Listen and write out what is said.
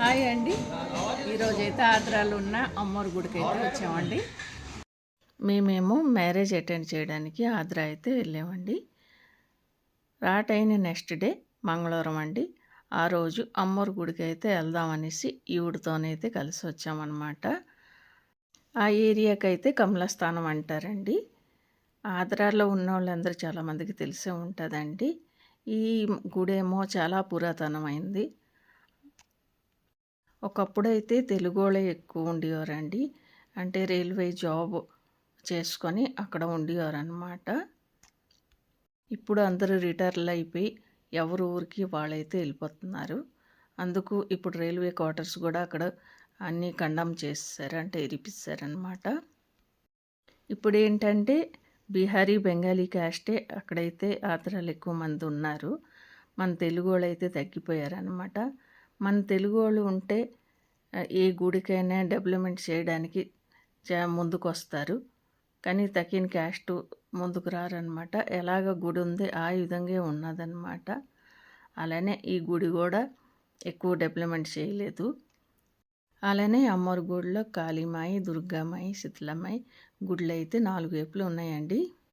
Hi అండి. ఈరోజైతే ఆంధ్రాలో ఉన్న అమ్మోరు గుడికి అయితే వచ్చామండి. మేమేమో మ్యారేజ్ అటెండ్ చేయడానికి ఆంధ్ర అయితే వెళ్ళామండి. రాటైన నెక్స్ట్ డే మంగళవారం అండి. ఆ రోజు అమ్మోరు గుడికి అయితే వెళ్దామనేసి ఈవిడతోనైతే కలిసి వచ్చామన్నమాట. ఆ ఏరియాకి అయితే కమలస్థానం అంటారండి. ఆంధ్రాలో ఉన్న వాళ్ళందరూ చాలామందికి తెలిసే ఉంటుందండి. ఈ గుడేమో చాలా పురాతనమైంది. ఒకప్పుడైతే తెలుగోళ్ళే ఎక్కువ ఉండేవారండి. అంటే రైల్వే జాబ్ చేసుకొని అక్కడ ఉండేవారనమాట. ఇప్పుడు అందరూ రిటైర్లు అయిపోయి ఎవరి ఊరికి వాళ్ళైతే వెళ్ళిపోతున్నారు. అందుకు ఇప్పుడు రైల్వే క్వార్టర్స్ కూడా అక్కడ అన్నీ కండమ్ చేసేసారు, అంటే ఇరిపిస్తారనమాట. ఇప్పుడు ఏంటంటే బీహారీ బెంగాలీ క్యాస్టే అక్కడైతే ఆంధ్రాలో ఎక్కువ మంది ఉన్నారు. మన తెలుగు వాళ్ళు అయితే తగ్గిపోయారనమాట. మన తెలుగు వాళ్ళు ఉంటే ఏ గుడికైనా డెవలప్మెంట్ చేయడానికి ముందుకు వస్తారు. కానీ తక్కిన క్యాస్ట్ ముందుకు రారనమాట. ఎలాగ గుడి ఉంది ఆ విధంగా ఉన్నదన్నమాట. అలానే ఈ గుడి కూడా ఎక్కువ డెవలప్మెంట్ చేయలేదు. అలానే అమ్మవారి గుడిలో కాళీమాయి, దుర్గామాయి, శీతలమాయి గుడులు అయితే 4 వైపులు ఉన్నాయండి.